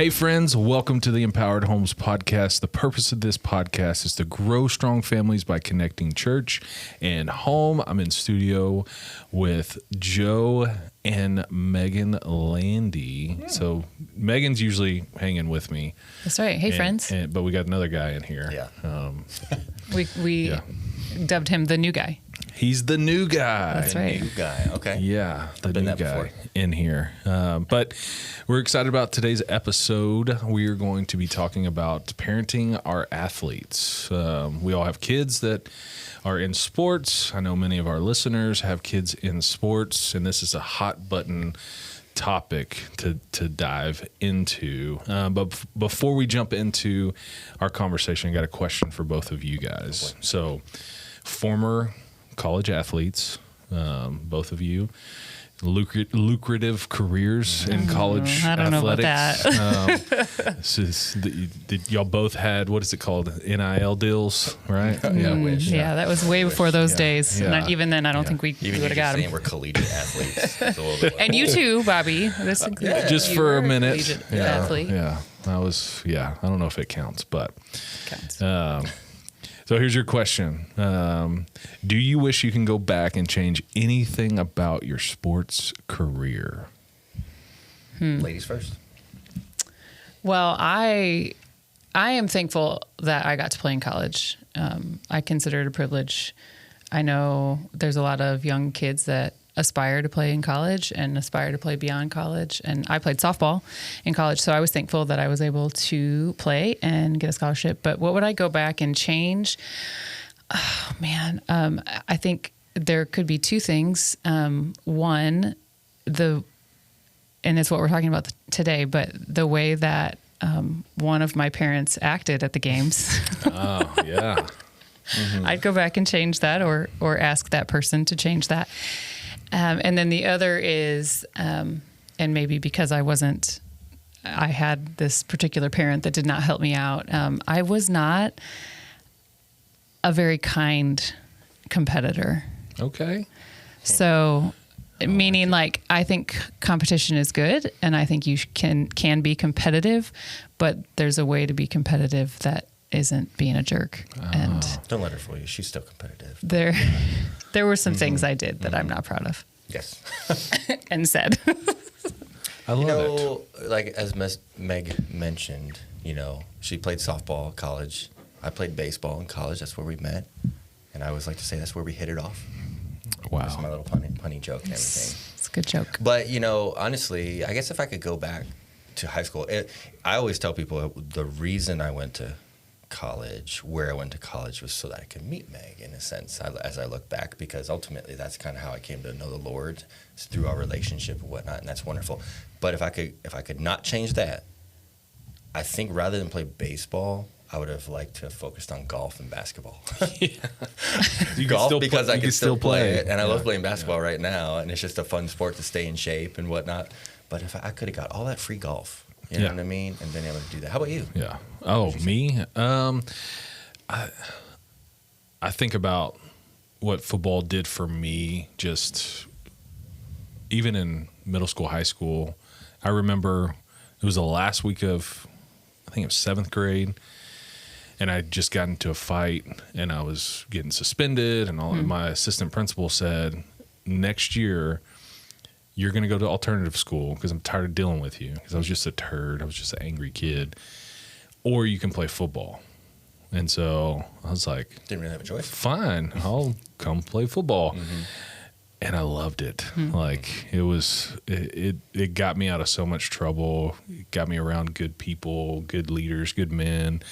Hey friends, welcome to the Empowered Homes Podcast. The purpose of this podcast is to grow strong families by connecting church and home. I'm in studio with Joe and Megan Landy. Yeah. So Megan's usually hanging with me. That's right. Hey friends. But we got another guy in here. Yeah. We dubbed him the new guy. He's the new guy. That's right. New guy. Okay. Yeah, the new guy before. in here. But we're excited about today's episode. We are going to be talking about parenting our athletes. We all have kids that are in sports. I know many of our listeners have kids in sports, and this is a hot button topic to dive into. But before we jump into our conversation, I got a question for both of you guys. So, former college athletes, both of you, lucrative careers in college I don't athletics. know about that. Y'all both had, what is it called, NIL deals, right? Yeah, that was way before those days. Yeah. And even then, I don't think we would have got him. We're collegiate athletes. It's a little bit And you too, Bobby. This includes Just you for were a minute. collegiate athlete. Yeah. I don't know if it counts, but Counts. so here's your question. Do you wish you can go back and change anything about your sports career? Ladies first. Well, I am thankful that I got to play in college. I consider it a privilege. I know there's a lot of young kids that aspire to play in college and aspire to play beyond college. And I played softball in college, so I was thankful that I was able to play and get a scholarship. But what would I go back and change? Oh, man. I think there could be two things. One, and it's what we're talking about today, but the way that one of my parents acted at the games. Oh, yeah. Mm-hmm. I'd go back and change that or ask that person to change that. And then the other is, and maybe because I had this particular parent that did not help me out. I was not a very kind competitor. Okay. So, meaning like, I think competition is good and I think you can be competitive, but there's a way to be competitive that isn't being a jerk. And Don't let her fool you. She's still competitive. there were some things I did that I'm not proud of. Yes. And said. I love it. Like as Meg mentioned, she played softball in college. I played baseball in college. That's where we met. And I always like to say that's where we hit it off. Wow. That's my little punny joke and everything. It's a good joke. But, honestly, I guess if I could go back to high school, I always tell people the reason I went to college, where I went to college, was so that I could meet Meg, in a sense, as I look back, because ultimately that's kind of how I came to know the Lord, through our relationship and whatnot, and that's wonderful. But if I could not change that, I think rather than play baseball, I would have liked to have focused on golf and basketball. Golf, because I could still play it, and I love playing basketball right now, and it's just a fun sport to stay in shape and whatnot. But if I could have got all that free golf, you know what I mean, and been able to do that. How about you? Yeah. Oh, me? I think about what football did for me, just even in middle school, high school. I remember it was the last week of, I think it was 7th grade, and I just got into a fight, and I was getting suspended, and all. And my assistant principal said, next year, you're going to go to alternative school because I'm tired of dealing with you, because I was just a turd. I was just an angry kid. Or you can play football. And so I was like, Didn't really have a choice. Fine, I'll come play football. Mm-hmm. And I loved it. Mm-hmm. Like it got me out of so much trouble. It got me around good people, good leaders, good men,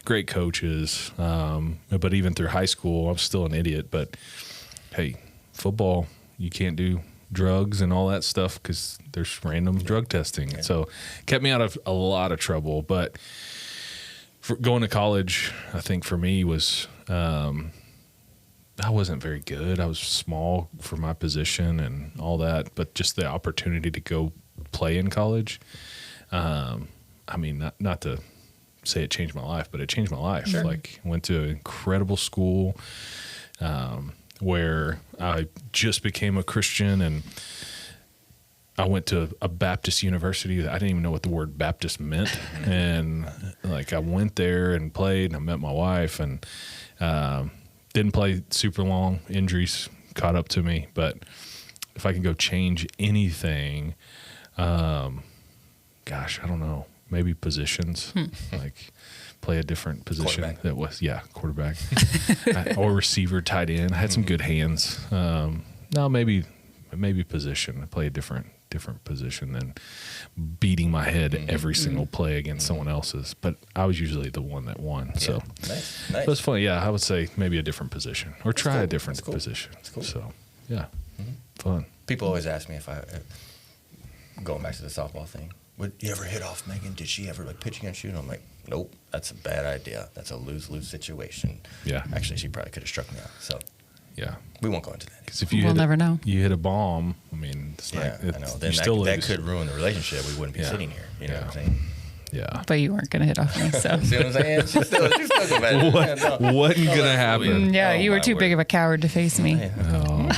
great coaches. But even through high school, I'm still an idiot. But hey, football, you can't do drugs and all that stuff because there's random drug testing. Yeah. So it kept me out of a lot of trouble. But for going to college, I think for me was I wasn't very good. I was small for my position and all that, but just the opportunity to go play in college. I mean, not to say it changed my life, but it changed my life. Sure. Like, went to an incredible school where I just became a Christian, and I went to a Baptist university that I didn't even know what the word Baptist meant. And like I went there and played and I met my wife and didn't play super long. Injuries caught up to me. But if I could go change anything, gosh, I don't know, maybe positions, like play a different position that was, quarterback or receiver, tight end. I had some good hands. No, maybe position. Play a different position than beating my head every single play against someone else's. But I was usually the one that won. Yeah. So nice. It was fun. Yeah, I would say maybe a different position or try a different position. That's cool. So yeah, fun. People always ask me if going back to the softball thing, would you ever hit off Megan? Did she ever like pitch against you? And I'm like, nope, that's a bad idea. That's a lose-lose situation. Yeah. Actually, she probably could have struck me out. So yeah, we won't go into that. Because if you never know. You hit a bomb. I mean, it's I know. Then that could ruin the relationship. We wouldn't be sitting here. You know what I'm saying? Yeah. But you weren't going to hit off me, so. See what I'm saying? She's still competitive. Wasn't going to happen. Yeah, you were too big of a coward to face me. Oh.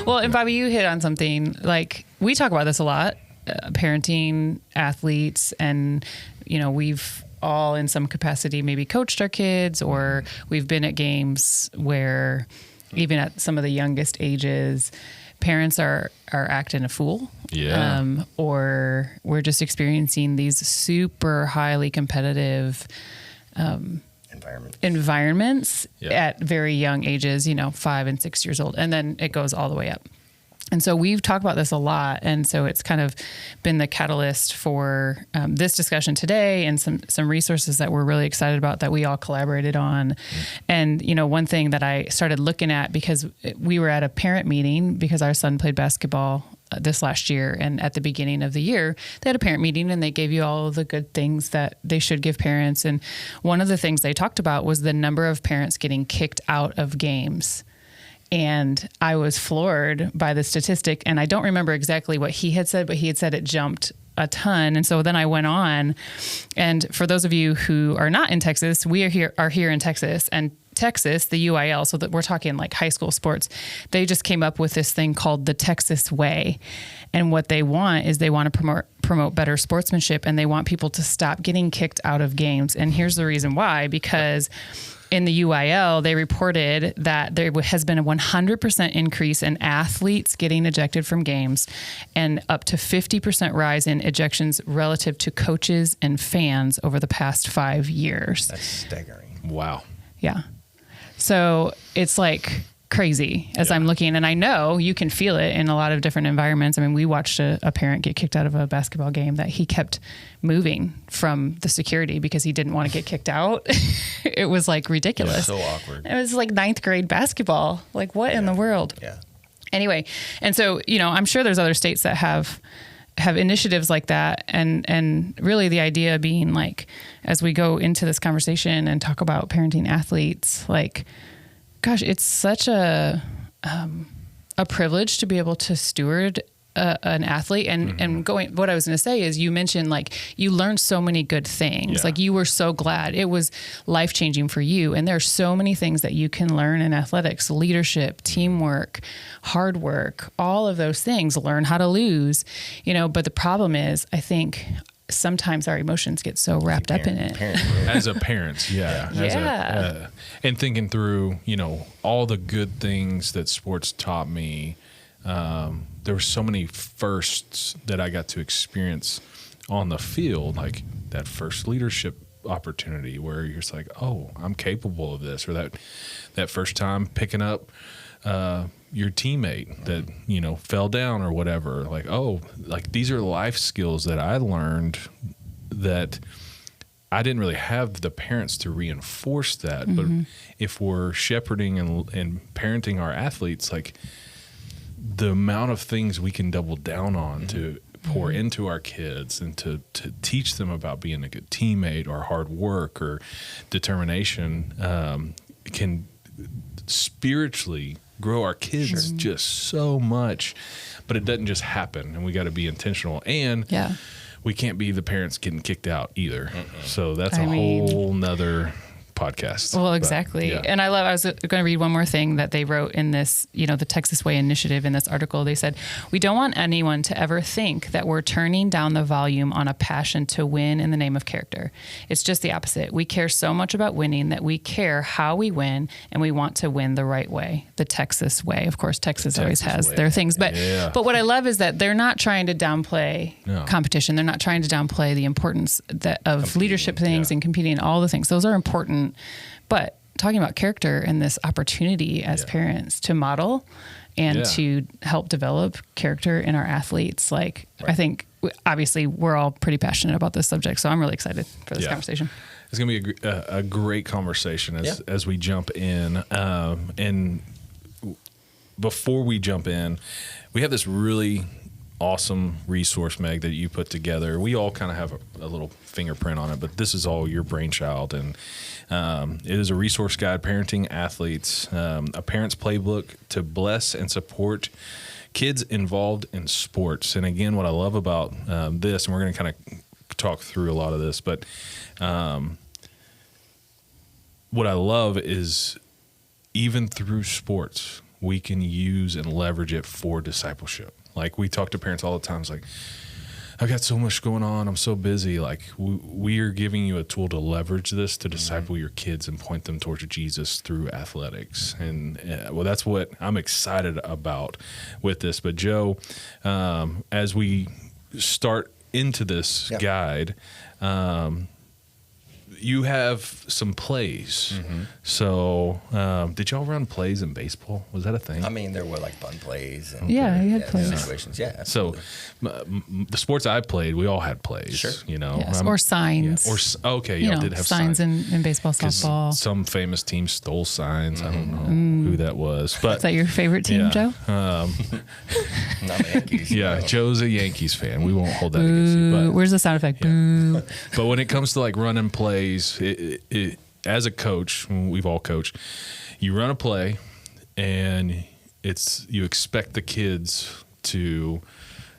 Well, and Bobby, you hit on something. Like, we talk about this a lot, parenting athletes, and, we've all in some capacity maybe coached our kids, or we've been at games where even at some of the youngest ages, parents are acting a fool. Yeah. Or we're just experiencing these super highly competitive environments at very young ages, 5 and 6 years old. And then it goes all the way up. And so we've talked about this a lot. And so it's kind of been the catalyst for this discussion today and some resources that we're really excited about that we all collaborated on. And, one thing that I started looking at, because we were at a parent meeting because our son played basketball this last year. And at the beginning of the year, they had a parent meeting and they gave you all of the good things that they should give parents. And one of the things they talked about was the number of parents getting kicked out of games. And I was floored by the statistic, and I don't remember exactly what he had said, but he had said it jumped a ton. And so then I went on, and for those of you who are not in Texas, we are here in Texas, and Texas, the UIL, so that we're talking like high school sports, they just came up with this thing called the Texas Way. And what they want is they want to promote better sportsmanship, and they want people to stop getting kicked out of games. And here's the reason why, because in the UIL, they reported that there has been a 100% increase in athletes getting ejected from games and up to 50% rise in ejections relative to coaches and fans over the past 5 years. That's staggering. Wow. Yeah. So it's like crazy as I'm looking, and I know you can feel it in a lot of different environments. I mean, we watched a parent get kicked out of a basketball game that he kept moving from the security because he didn't want to get kicked out. It was like ridiculous. So awkward. It was like 9th grade basketball. Like what in the world? Yeah. Anyway. And so, I'm sure there's other states that have initiatives like that. And really the idea being like, as we go into this conversation and talk about parenting athletes, like, gosh, it's such a privilege to be able to steward an athlete. And what I was going to say is, you mentioned like you learned so many good things. Like you were so glad. It was life-changing for you. And there are so many things that you can learn in athletics: leadership, teamwork, hard work, all of those things. Learn how to lose, but the problem is, I think sometimes our emotions get so wrapped up in it. As a parent, and thinking through, all the good things that sports taught me. There were so many firsts that I got to experience on the field, like that first leadership opportunity where you're just like, oh, I'm capable of this, or that first time picking up your teammate that fell down or whatever. Like, oh, like these are life skills that I learned that I didn't really have the parents to reinforce that. But if we're shepherding and parenting our athletes, like the amount of things we can double down on to pour into our kids and to teach them about being a good teammate or hard work or determination can spiritually grow our kids just so much. But it doesn't just happen, and we got to be intentional. And we can't be the parents getting kicked out either. So that's a whole nother podcast. Well, exactly. But, yeah. And I was going to read one more thing that they wrote in this, the Texas Way initiative in this article. They said, we don't want anyone to ever think that we're turning down the volume on a passion to win in the name of character. It's just the opposite. We care so much about winning that we care how we win, and we want to win the right way, the Texas way. Of course, Texas always has their things. But what I love is that they're not trying to downplay competition. They're not trying to downplay the importance of leadership things and competing and all the things. Those are important. But talking about character and this opportunity as parents to model and to help develop character in our athletes, I think obviously we're all pretty passionate about this subject. So I'm really excited for this conversation. It's going to be a great conversation as we jump in. And before we jump in, we have this really awesome resource, Meg, that you put together. We all kind of have a little fingerprint on it, but this is all your brainchild. And it is a resource guide, Parenting Athletes, a parent's playbook to bless and support kids involved in sports. And again, what I love about this, and we're going to kind of talk through a lot of this, but what I love is even through sports, we can use and leverage it for discipleship. Like we talk to parents all the time. It's like, I've got so much going on. I'm so busy. Like we are giving you a tool to leverage this to disciple your kids and point them towards Jesus through athletics. And that's what I'm excited about with this. But Joe, as we start into this guide, you have some plays. Mm-hmm. So did y'all run plays in baseball? Was that a thing? I mean, there were like fun plays. And you had plays. Situations. Yeah, absolutely. So the sports I played, we all had plays. Sure. Yes. Or signs. Yeah. Y'all did have signs in baseball, softball. Some famous teams stole signs. I don't know who that was. But is that your favorite team, Joe? Not the Yankees. Yeah, Joe's a Yankees fan. We won't hold that against you. But, where's the sound effect? Boo. But when it comes to like running plays, as a coach, we've all coached, you run a play and you expect the kids to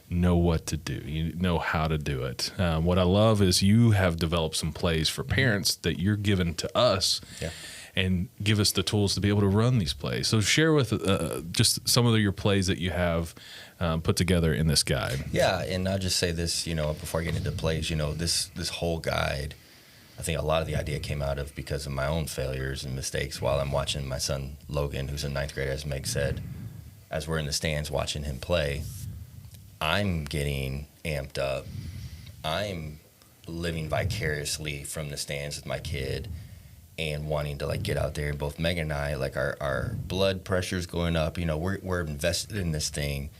know what to do. You know how to do it. What I love is you have developed some plays for parents that you're giving to us and give us the tools to be able to run these plays. So share with just some of your plays that you have put together in this guide. Yeah, and I'll just say this, before I get into plays, this whole guide, I think a lot of the idea came out of because of my own failures and mistakes while I'm watching my son Logan, who's in ninth grade, as Meg said, as we're in the stands watching him play, I'm getting amped up. I'm living vicariously from the stands with my kid and wanting to get out there. And both Meg and I, our blood pressure's going up. We're invested in this thing,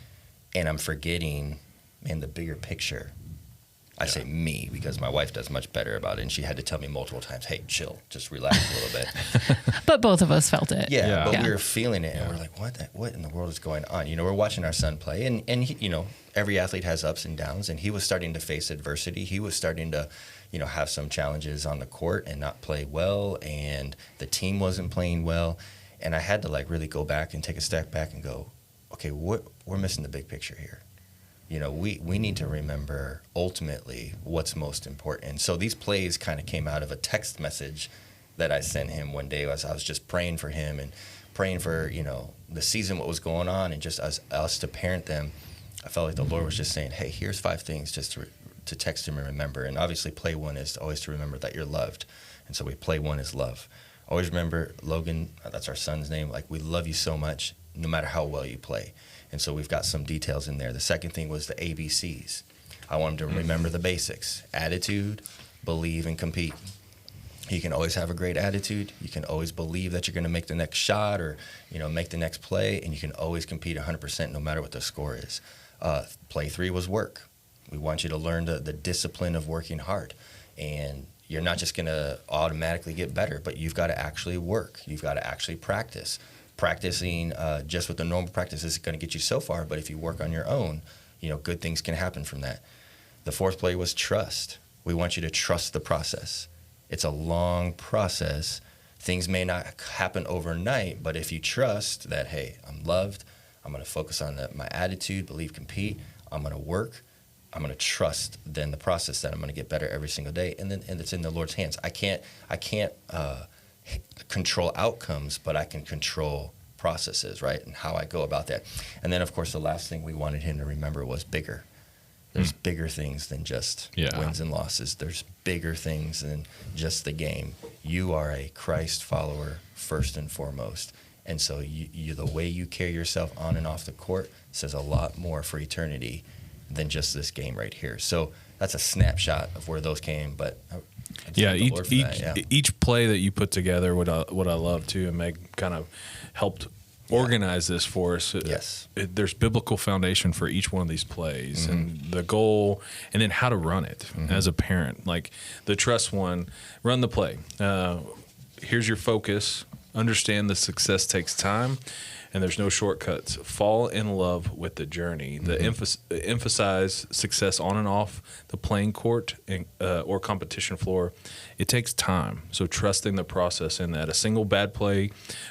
and I'm forgetting, the bigger picture. I say me because my wife does much better about it, and she had to tell me multiple times, hey, chill, just relax a little bit. But both of us felt it. Yeah. We were feeling it, and we're like, what in the world is going on? We're watching our son play, and he, every athlete has ups and downs, and he was starting to face adversity. He was starting to, have some challenges on the court and not play well, and the team wasn't playing well. And I had to really go back and take a step back and go, okay, we're missing the big picture here. We need to remember ultimately what's most important. So these plays kind of came out of a text message that I sent him one day as I was just praying for him and praying for, the season, what was going on, and just us to parent them. I felt like the Lord was just saying, hey, here's 5 things just to text him and remember. And obviously play 1 is always to remember that you're loved. And so play 1 is love. Always remember, Logan, that's our son's name, we love you so much no matter how well you play. And so we've got some details in there. The second thing was the ABCs. I want him to remember the basics: attitude, believe, and compete. You can always have a great attitude. You can always believe that you're going to make the next shot or, make the next play. And you can always compete 100% no matter what the score is. Play 3 was work. We want you to learn the discipline of working hard. And you're not just going to automatically get better, but you've got to actually work. You've got to actually practice. Practicing just with the normal practice is going to get you so far, but if you work on your own, good things can happen from that. The 4th play was trust. We want you to trust the process. It's a long process. Things may not happen overnight, but if you trust that, hey, I'm loved, I'm going to focus on my attitude, believe, compete, I'm going to work, I'm going to trust then the process that I'm going to get better every single day, and it's in the Lord's hands. I can't control outcomes, but I can control processes, right? And how I go about that. And then, of course, the last thing we wanted him to remember was bigger. There's bigger things than just wins and losses. There's bigger things than just the game. You are a Christ follower first and foremost. And so you the way you carry yourself on and off the court says a lot more for eternity than just this game right here. So that's a snapshot of where those came. But each play that you put together, what I love too, and Meg kind of helped organize this for us. Yes. There's biblical foundation for each one of these plays and the goal, and then how to run it as a parent. Like the trust one, run the play. Here's your focus. Understand the success takes time, and there's no shortcuts. Fall in love with the journey. The emphasize success on and off the playing court or competition floor. It takes time, so trusting the process in that. A single bad play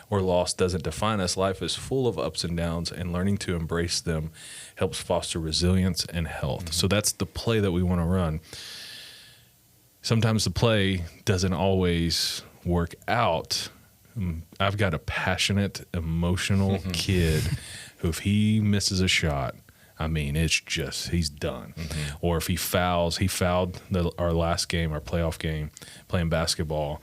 or loss doesn't define us. Life is full of ups and downs, and learning to embrace them helps foster resilience and health. So that's the play that we want to run. Sometimes the play doesn't always work out. I've got a passionate, emotional kid who, if he misses a shot, I mean, it's just, he's done. Or if he fouled our last game, our playoff game, playing basketball,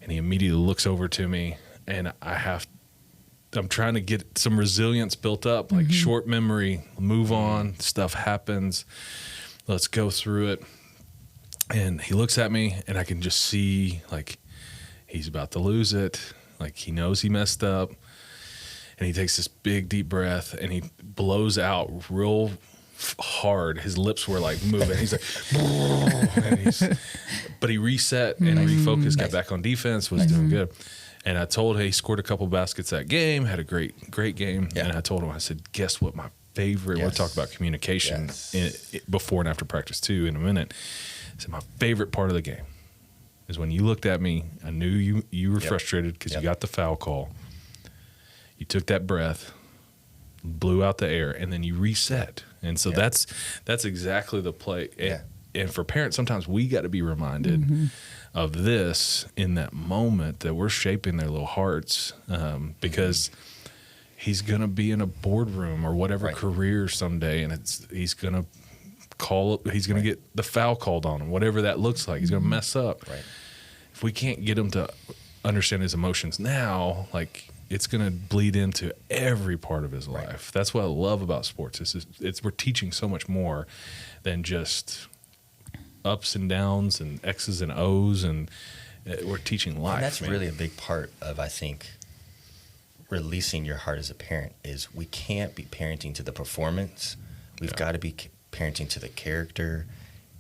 and he immediately looks over to me, and I'm trying to get some resilience built up, like short memory, move on, stuff happens, let's go through it. And he looks at me, and I can just see, like, he's about to lose it. Like, he knows he messed up. And he takes this big, deep breath, and he blows out real hard. His lips were, like, moving. He's like, but he reset and refocused, got back on defense, was doing good. And I told him, he scored a couple baskets that game, had a great game. Yeah. And I told him, I said, guess what my favorite, we'll talk about communication before and after practice, too, in a minute. I said, my favorite part of the game is when you looked at me, I knew you were frustrated because you got the foul call. You took that breath, blew out the air, and then you reset. And so that's exactly the play. And for parents, sometimes we got to be reminded of this in that moment, that we're shaping their little hearts, because he's going to be in a boardroom or whatever career someday, and he's going to get the foul called on him, whatever that looks like. He's going to mess up. Right. If we can't get him to understand his emotions now, like, it's going to bleed into every part of his life. That's what I love about sports. We're teaching so much more than just ups and downs and X's and O's, and we're teaching life. And that's really a big part of, I think, releasing your heart as a parent. Is we can't be parenting to the performance. We've got to be parenting to the character,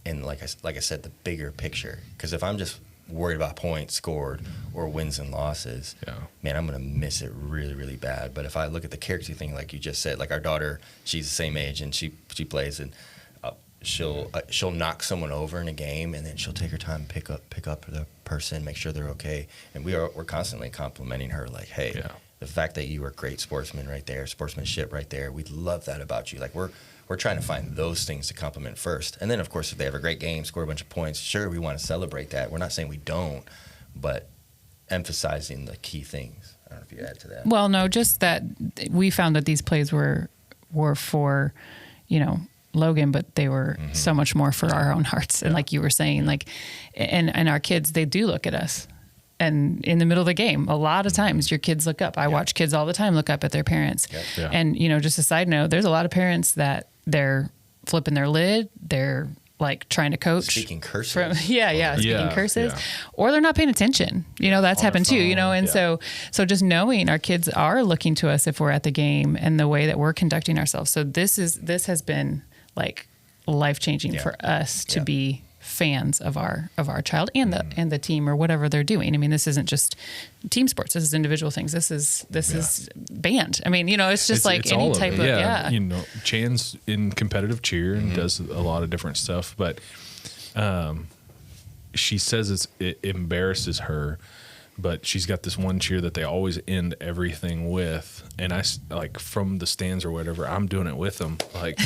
and like I said, the bigger picture. Because if I'm just worried about points scored or wins and losses, man, I'm going to miss it really, really bad. But if I look at the character thing, like you just said, like our daughter, she's the same age, and she plays, and she'll knock someone over in a game, and then she'll take her time, pick up the person, make sure they're okay. And we're constantly complimenting her, like, hey, the fact that you were a great sportsmanship right there, we love that about you. Like, we're trying to find those things to compliment first. And then, of course, if they have a great game, score a bunch of points, sure, we want to celebrate that. We're not saying we don't, but emphasizing the key things. I don't know if you add to that. Well, no, just that we found that these plays were for, Logan, but they were so much more for our own hearts. And like you were saying, like, and our kids, they do look at us. And in the middle of the game, a lot of times your kids look up. I watch kids all the time look up at their parents. And, just a side note, there's a lot of parents that they're flipping their lid. They're like trying to coach. Speaking cursive. Speaking cursive. Or they're not paying attention. That's happened too, And so just knowing our kids are looking to us if we're at the game and the way that we're conducting ourselves. So this has been like life-changing for us to be fans of our child and the team or whatever they're doing. I mean, this isn't just team sports. This is individual things. This is band. I mean, it's just it's any type of Chan's in competitive cheer and does a lot of different stuff, but she says it embarrasses her. But she's got this one cheer that they always end everything with, and I like from the stands or whatever, I'm doing it with them, like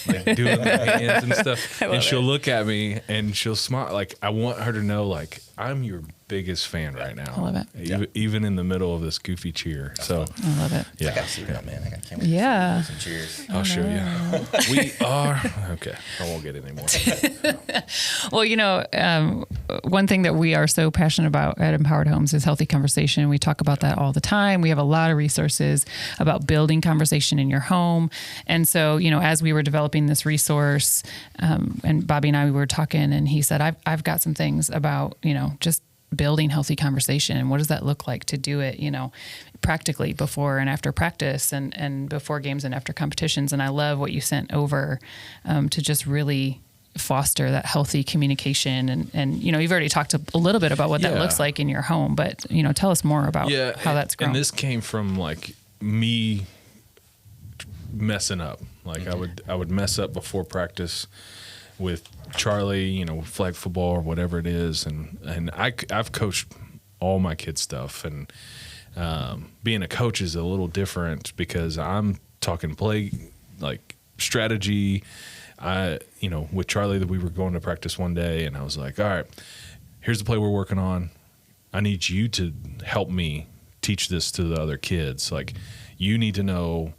doing the hands and stuff. And she'll look at me and she'll smile. Like, I want her to know, like, I'm your biggest fan right now. I love it. Even in the middle of this goofy cheer. So I love it. yeah. I got to see that, man. I can't wait Yeah. to see some cheers. I'll show you. We are okay. I won't get any more. Well, one thing that we are so passionate about at Empowered Homes is healthy conversation. We talk about that all the time. We have a lot of resources about building conversation in your home. And so, as we were developing this resource, and Bobby and I, we were talking, and he said, I've got some things about, just building healthy conversation. And what does that look like to do it, practically before and after practice and before games and after competitions. And I love what you sent over to just really foster that healthy communication. And you've already talked a little bit about what that looks like in your home, but, tell us more about how that's grown. And this came from like me messing up. Like I would mess up before practice with Charlie, flag football or whatever it is. And I've coached all my kids' stuff, and being a coach is a little different because I'm talking play, like strategy. With Charlie, that we were going to practice one day, and I was like, all right, here's the play we're working on. I need you to help me teach this to the other kids. Like, you need to know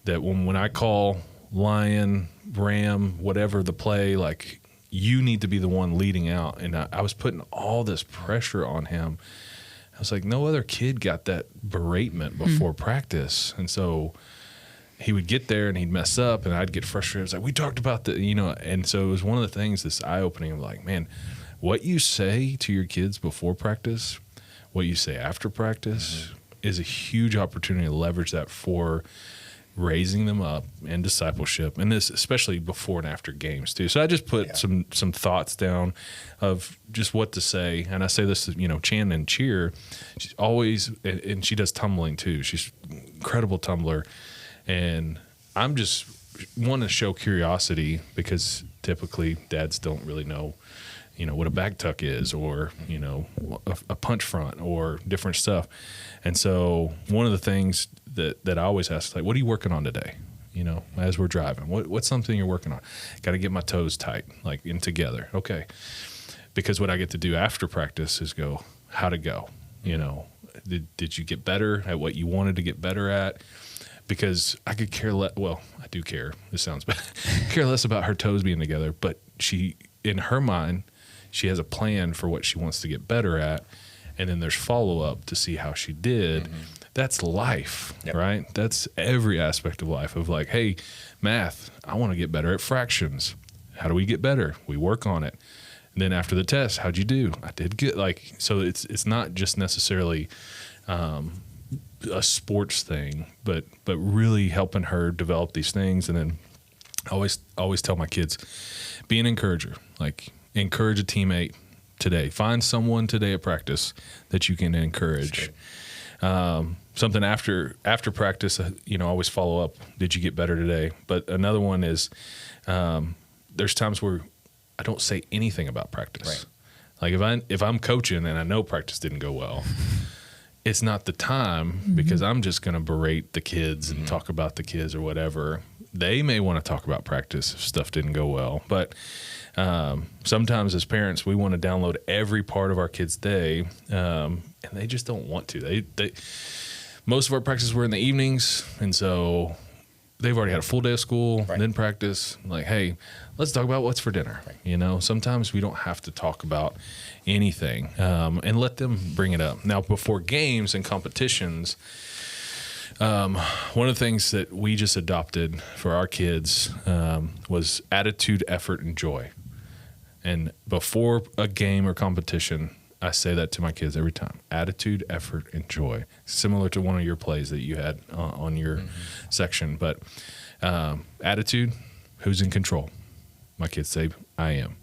that when I call lion, ram, whatever the play, like, you need to be the one leading out. And I was putting all this pressure on him. I was like, no other kid got that beratement before practice. And so he would get there and he'd mess up, and I'd get frustrated. I was like, we talked about and so it was one of the things that's eye-opening of like, man, what you say to your kids before practice, what you say after practice is a huge opportunity to leverage that for raising them up in discipleship, and this especially before and after games too. So I just put some thoughts down of just what to say, and I say this to Chan and Cheer. She's always, and she does tumbling too. She's an incredible tumbler, and I'm just want to show curiosity because typically dads don't really know what a back tuck is, or a punch front, or different stuff. And so one of the things that I always ask is like, what are you working on today? As we're driving, what's something you're working on? Got to get my toes tight, like in together. Okay. Because what I get to do after practice is go, how'd it go? Did you get better at what you wanted to get better at? Because I could care less. Well, I do care. This sounds bad. Care less about her toes being together, but she, in her mind, she has a plan for what she wants to get better at. And then there's follow-up to see how she did. That's life, right? That's every aspect of life of like, hey, math, I want to get better at fractions. How do we get better? We work on it. And then after the test, how'd you do? I did good. Like, so it's not just necessarily a sports thing, but really helping her develop these things. And then I always tell my kids, be an encourager. Like, encourage a teammate today. Find someone today at practice that you can encourage. Something after practice, always follow up. Did you get better today? But another one is there's times where I don't say anything about practice. Right. Like if I'm coaching and I know practice didn't go well, it's not the time because I'm just going to berate the kids and talk about the kids or whatever. They may want to talk about practice if stuff didn't go well, but sometimes as parents, we want to download every part of our kid's day, and they just don't want to. They most of our practices were in the evenings, and so they've already had a full day of school, and then practice. Like, hey, let's talk about what's for dinner. Right. Sometimes we don't have to talk about anything, and let them bring it up. Now, before games and competitions, one of the things that we just adopted for our kids was attitude, effort, and joy. And before a game or competition, I say that to my kids every time. Attitude, effort, and joy. Similar to one of your plays that you had on your section. But attitude, who's in control? My kids say, I am.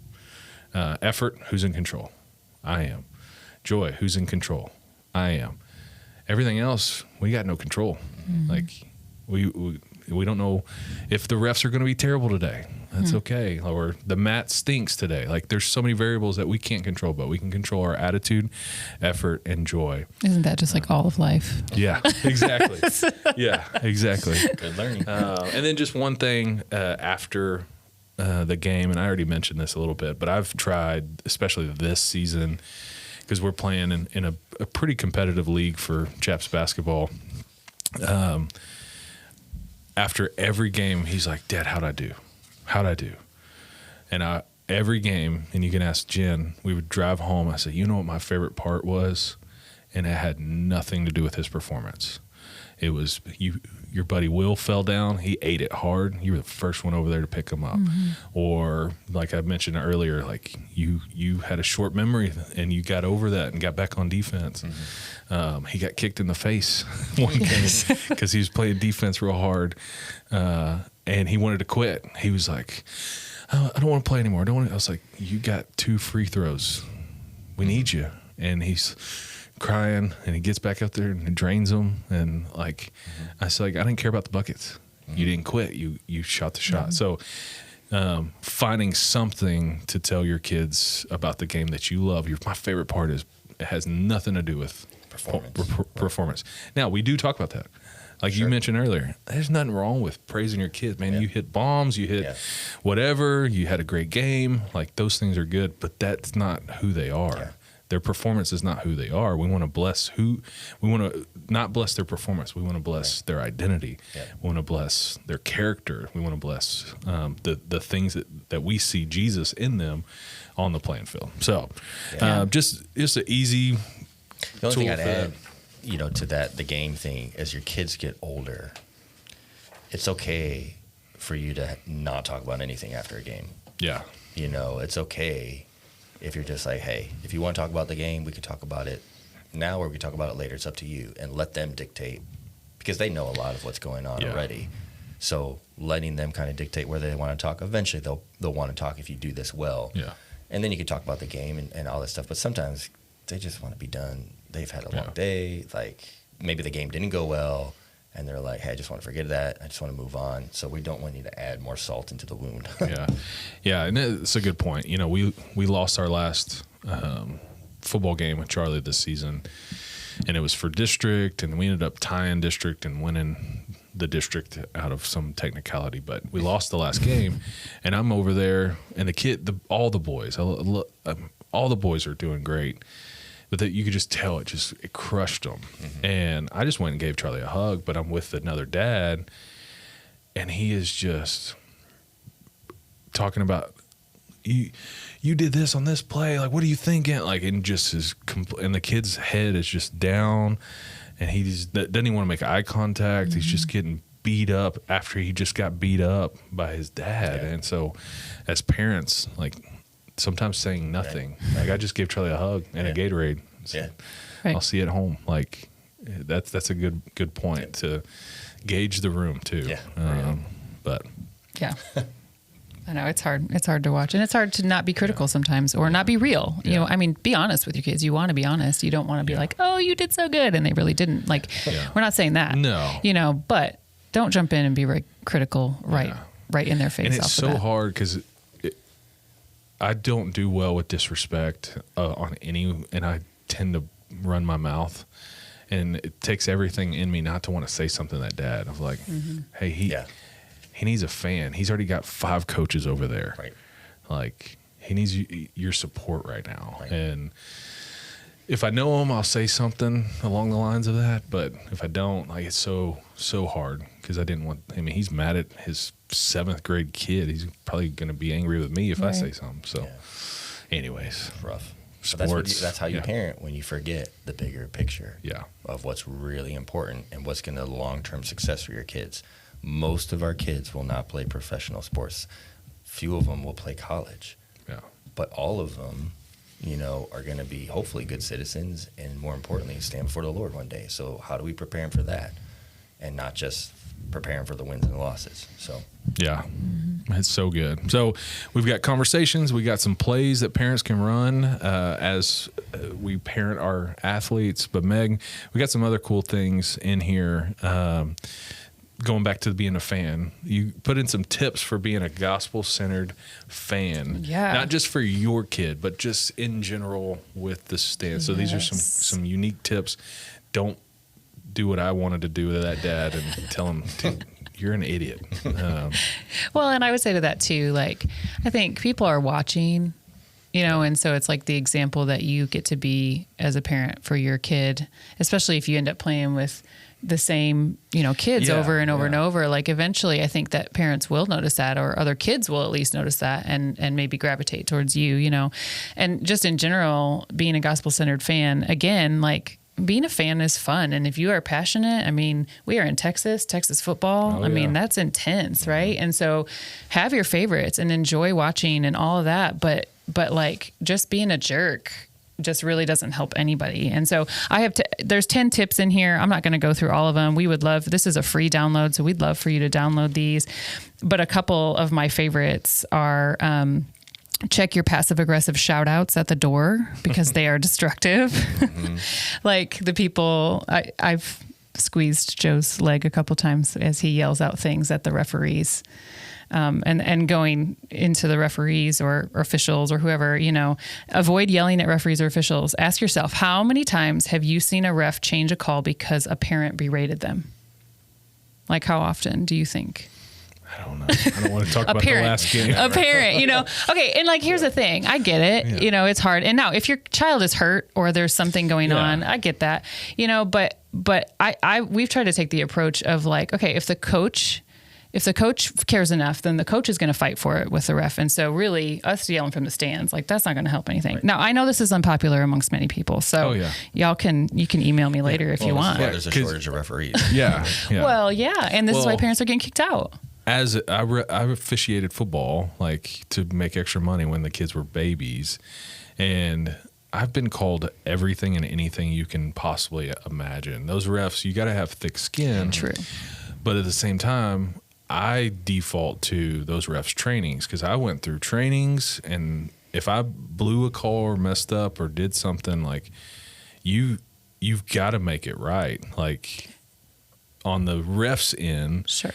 Effort, who's in control? I am. Joy, who's in control? I am. Everything else, we got no control. Like we don't know if the refs are going to be terrible today. That's okay. Or the mat stinks today. Like, there's so many variables that we can't control, but we can control our attitude, effort, and joy. Isn't that just like all of life? Yeah, exactly. Yeah, exactly. Good learning. And then just one thing after the game, and I already mentioned this a little bit, but I've tried, especially this season, because we're playing in a pretty competitive league for Chaps basketball. After every game, he's like, Dad, how'd I do? And every game, and you can ask Jen, we would drive home. I said, you know what my favorite part was? And it had nothing to do with his performance. It was your buddy Will fell down. He ate it hard. You were the first one over there to pick him up. Or like I mentioned earlier, like you had a short memory and you got over that and got back on defense. He got kicked in the face one game because he was playing defense real hard, and he wanted to quit. He was like, I don't want to play anymore. I was like, you got 2 free throws. We need you. And he's crying, and he gets back up there and drains them. And like, I said, like, I didn't care about the buckets. You didn't quit. You shot the shot. So finding something to tell your kids about the game that you love. My favorite part is it has nothing to do with performance. Now, we do talk about that. Like you mentioned earlier, there's nothing wrong with praising your kids, man. You hit bombs, you hit whatever, you had a great game. Like, those things are good, but that's not who they are. Yeah. Their performance is not who they are. We want to not bless their performance. We want to bless their identity. Yeah. We want to bless their character. We want to bless the things that we see Jesus in them on the playing field. So just an easy The only thing I'd add, to that, the game thing, as your kids get older, it's okay for you to not talk about anything after a game. Yeah. It's okay if you're just like, hey, if you want to talk about the game, we can talk about it now or we can talk about it later. It's up to you. And let them dictate, because they know a lot of what's going on already. So letting them kind of dictate where they want to talk. Eventually they'll want to talk if you do this well. Yeah. And then you can talk about the game and all that stuff. But sometimes they just want to be done. They've had a long day. Like, maybe the game didn't go well, and they're like, hey, I just want to forget that. I just want to move on. So we don't want you to add more salt into the wound. Yeah, and it's a good point. We lost our last football game with Charlie this season, and it was for district, and we ended up tying district and winning the district out of some technicality. But we lost the last game, and I'm over there, and all the boys are doing great. But that you could just tell it crushed them. Mm-hmm. And I just went and gave Charlie a hug, but I'm with another dad, and he is just talking about, you did this on this play. Like, what are you thinking? Like, and just and the kid's head is just down, and he doesn't even want to make eye contact. Mm-hmm. He's just getting beat up after he just got beat up by his dad. Yeah. And so as parents, like, sometimes saying nothing. Right. Like, I just gave Charlie a hug and a Gatorade. So I'll see you at home. Like, that's a good point to gauge the room too. Yeah. But I know it's hard. It's hard to watch, and it's hard to not be critical sometimes, or not be real. Be honest with your kids. You want to be honest. You don't want to be like, oh, you did so good, and they really didn't. Like, we're not saying that. No. But don't jump in and be very critical right in their face. And it's so hard because I don't do well with disrespect on any, and I tend to run my mouth, and it takes everything in me not to want to say something to that dad. I'm like, hey, he needs a fan. He's already got 5 coaches over there. Right. Like, he needs your support right now. Right. And if I know him, I'll say something along the lines of that. But if I don't, like, it's so hard because he's mad at his 7th grade kid. He's probably going to be angry with me if I say something. So anyways, rough. Sports, that's how you parent, when you forget the bigger picture of what's really important and what's going to long-term success for your kids. Most of our kids will not play professional sports. Few of them will play college. Yeah. But all of them, are going to be hopefully good citizens, and more importantly, stand before the Lord one day. So how do we prepare them for that, and not just preparing for the wins and the losses? So it's so good. So we've got conversations, we got some plays that parents can run as we parent our athletes. But Meg, we got some other cool things in here. Going back to being a fan, you put in some tips for being a gospel-centered fan. Yeah. Not just for your kid, but just in general with the stand. So these are some unique tips. Don't do what I wanted to do to that dad and tell him, dude, you're an idiot. Well, and I would say to that too, like, I think people are watching you know, and so it's like the example that you get to be as a parent for your kid, especially if you end up playing with the same, you know, kids over and over and over. Like eventually I think that parents will notice that, or other kids will at least notice that and maybe gravitate towards you, you know. And just in general, being a gospel-centered fan, again, like being a fan is fun. And if you are passionate, I mean, we are in Texas football. I mean, that's intense, right? And so have your favorites and enjoy watching and all of that. But like just being a jerk just really doesn't help anybody. And so there's 10 tips in here. I'm not going to go through all of them. This is a free download, so we'd love for you to download these. But a couple of my favorites are, check your passive aggressive shout outs at the door because they are destructive. Like the people, I've squeezed Joe's leg a couple times as he yells out things at the referees. And going into the referees or officials or whoever, you know, avoid yelling at referees or officials. Ask yourself, how many times have you seen a ref change a call because a parent berated them? Like how often do you think? I don't know. I don't want to talk about the last game. A parent, you know. Okay, and like here's the thing. I get it. Yeah. You know, it's hard. And now if your child is hurt or there's something going on, I get that. You know, but we've tried to take the approach of like, okay, if the coach cares enough, then the coach is going to fight for it with the ref. And so really us yelling from the stands, like that's not going to help anything. Right. Now I know this is unpopular amongst many people. So you can email me later if you want. Yeah, there's a shortage of referees. Yeah. Well, and this is why parents are getting kicked out. As I officiated football, like to make extra money when the kids were babies. And I've been called everything and anything you can possibly imagine. Those refs, you got to have thick skin. True. But at the same time, I default to those refs trainings because I went through trainings, and if I blew a call or messed up or did something, like you've got to make it right, like on the ref's end. Sure.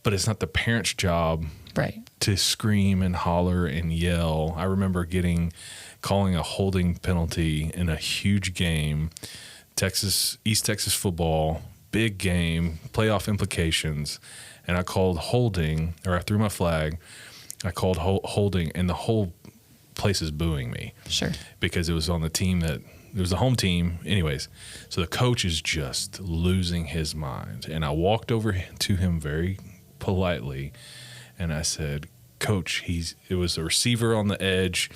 But it's not the parent's job right to scream and holler and yell. I remember calling a holding penalty in a huge game, East Texas football, big game, playoff implications. And I called holding, or I threw my flag. I called holding, and the whole place is booing me. Sure. Because it was on the team it was the home team. Anyways, so the coach is just losing his mind. And I walked over to him very politely, and I said, Coach, it was a receiver on the edge.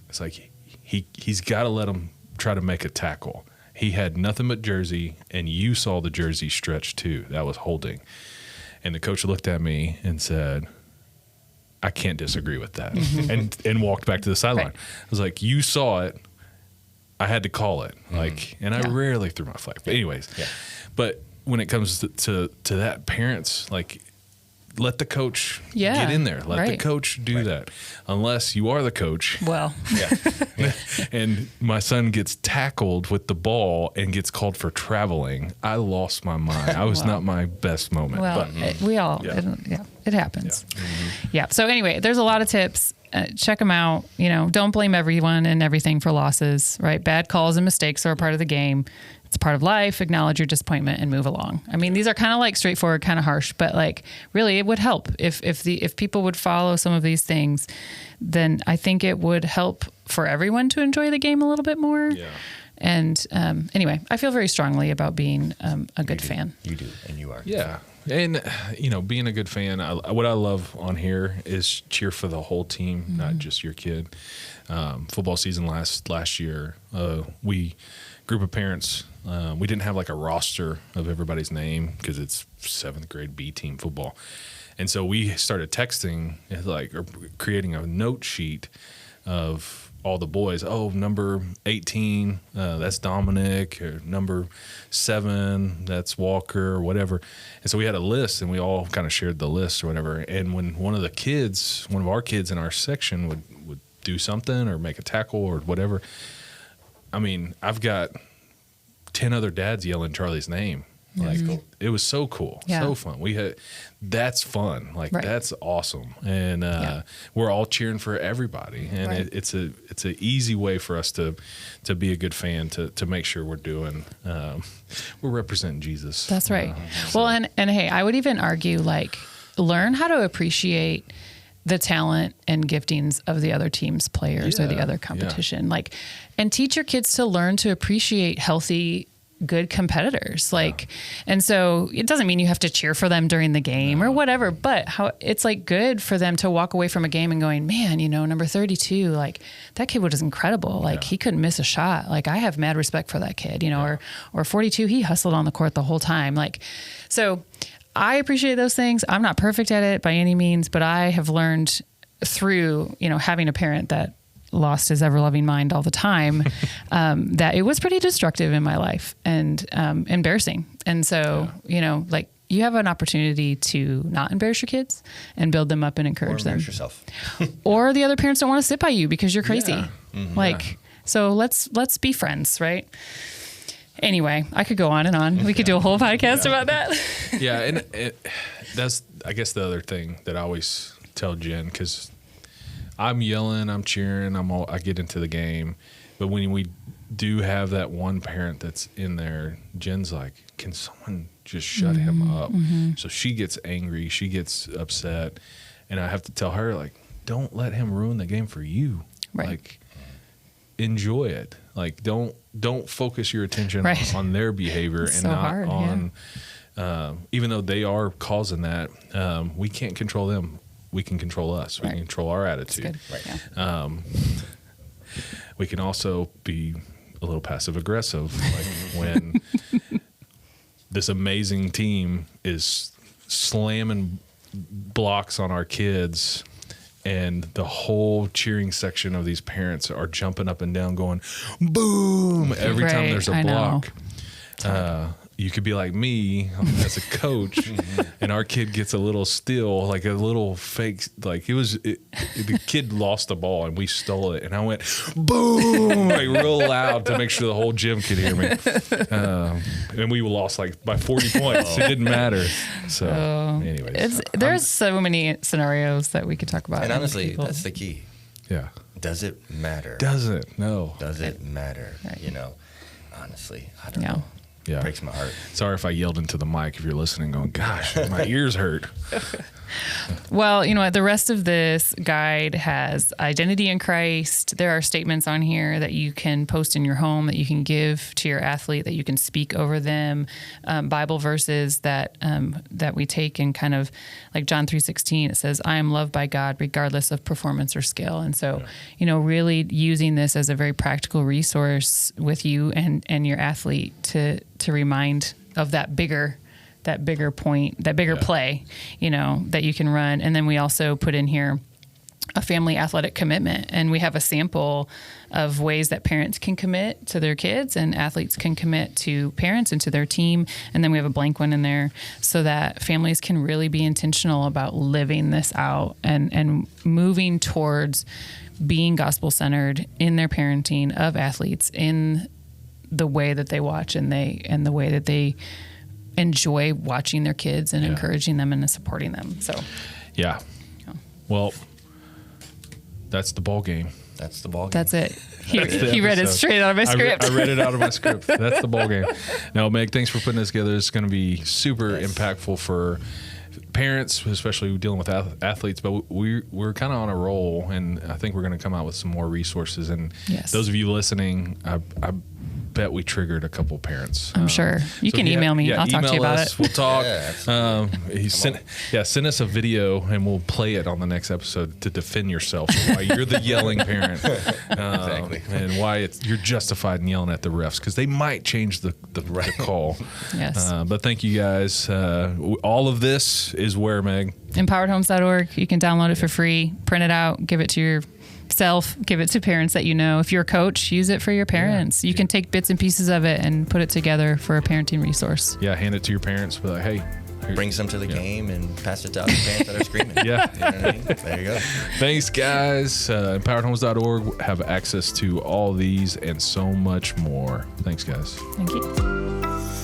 It's like he's got to let him try to make a tackle. He had nothing but jersey, and you saw the jersey stretch too. That was holding. And the coach looked at me and said, I can't disagree with that, and walked back to the sideline. Right. I was like, you saw it. I had to call it. And I rarely threw my flag. But anyways, but when it comes to that, parents, like, let the coach get in there. Let the coach do that. Unless you are the coach. Well. And my son gets tackled with the ball and gets called for traveling. I lost my mind. I was not my best moment. Well, but, we all, it happens. Yeah. So anyway, there's a lot of tips. Check them out. You know, don't blame everyone and everything for losses, right? Bad calls and mistakes are a part of the game. It's a part of life. Acknowledge your disappointment and move along. I mean, these are kind of like straightforward, kind of harsh, but like really it would help if people would follow some of these things, then I think it would help for everyone to enjoy the game a little bit more. Yeah. And anyway, I feel very strongly about being a good fan. You do, and you are. Yeah. And, you know, being a good fan, what I love on here is cheer for the whole team, not just your kid. Football season last year, group of parents, we didn't have like a roster of everybody's name because it's 7th grade B team football. And so we started texting, or creating a note sheet of all the boys. Oh, number 18, that's Dominic, or number 7, that's Walker, or whatever. And so we had a list, and we all kind of shared the list or whatever. And when one of our kids in our section would do something or make a tackle or whatever, I mean, I've got 10 other dads yelling Charlie's name. Like, it was so cool, so fun. That's fun. Like, that's awesome. And we're all cheering for everybody. And it's an easy way for us to be a good fan, to make sure we're representing Jesus. That's right. Well, and hey, I would even argue, like, learn how to appreciate the talent and giftings of the other team's players or the other Yeah. competition. Like, and teach your kids to learn to appreciate healthy, good competitors. Like, and so it doesn't mean you have to cheer for them during the game or whatever, but how it's like good for them to walk away from a game and going, man, you know, number 32, like that kid was incredible. Like he couldn't miss a shot. Like I have mad respect for that kid, you know, or 42, he hustled on the court the whole time. Like, so I appreciate those things. I'm not perfect at it by any means, but I have learned through, you know, having a parent that lost his ever-loving mind all the time, that it was pretty destructive in my life and embarrassing. And so, you know, like you have an opportunity to not embarrass your kids and build them up and encourage them. Embarrass yourself. Or the other parents don't want to sit by you because you're crazy. Yeah. Like, so let's be friends, right? Anyway, I could go on and on. We could do a whole podcast about that. Yeah, and that's, I guess, the other thing that I always tell Jen, because I'm yelling, I'm cheering, I get into the game, but when we do have that one parent that's in there, Jen's like, can someone just shut him up? So she gets angry, she gets upset, and I have to tell her, like, don't let him ruin the game for you. Right. Like, enjoy it. Like, don't focus your attention on their behavior and so not hard, on even though they are causing that, we can't control them. We can control us. We can control our attitude. Right. Yeah. We can also be a little passive aggressive, like when this amazing team is slamming blocks on our kids, and the whole cheering section of these parents are jumping up and down, going boom every time there's a block. You could be like me as a coach, and our kid gets a little steal, like a little fake, like the kid lost the ball and we stole it, and I went boom, like real loud to make sure the whole gym could hear me, and we lost like by 40 points. It didn't matter. So, anyways, there's so many scenarios that we could talk about. And honestly, that's the key. Yeah. Does it matter? Does it? No. Does it matter? Right. You know, honestly, I don't know. Yeah. Breaks my heart. Sorry if I yelled into the mic if you're listening going, gosh, my ears hurt. Well, you know what? The rest of this guide has identity in Christ. There are statements on here that you can post in your home, that you can give to your athlete, that you can speak over them. Bible verses that we take and kind of like John 3:16. It says, "I am loved by God regardless of performance or skill." And so, you know, really using this as a very practical resource with you and your athlete to remind of that bigger point, that bigger play, you know, that you can run. And then we also put in here a family athletic commitment, and we have a sample of ways that parents can commit to their kids and athletes can commit to parents and to their team. And then we have a blank one in there so that families can really be intentional about living this out and moving towards being gospel-centered in their parenting of athletes, in the way that they watch and the way that they enjoy watching their kids and encouraging them and supporting them. So, yeah. Well, that's the ball game. That's the ball game. That's it. He read it straight out of my script. I read it out of my script. That's the ball game. No, Meg, thanks for putting this together. It's going to be super impactful for parents, especially dealing with athletes, but we're kind of on a roll, and I think we're going to come out with some more resources. And those of you listening, I bet we triggered a couple parents. I'm sure. You can email me. I'll talk to you about it. We'll talk. Send us a video and we'll play it on the next episode to defend yourself, why you're the yelling parent, Exactly. and why you're justified in yelling at the refs, because they might change the call. Yes. But thank you guys. All of this is where, Meg? Empoweredhomes.org. You can download it for free, print it out, give it to yourself, give it to parents that you know. If you're a coach, use it for your parents. You can take bits and pieces of it and put it together for a parenting resource. Yeah, hand it to your parents. Be like, hey. Brings them to the game and pass it to other parents that are screaming. Yeah. You know what I mean? There you go. Thanks, guys. Empoweredhomes.org have access to all these and so much more. Thanks, guys. Thank you.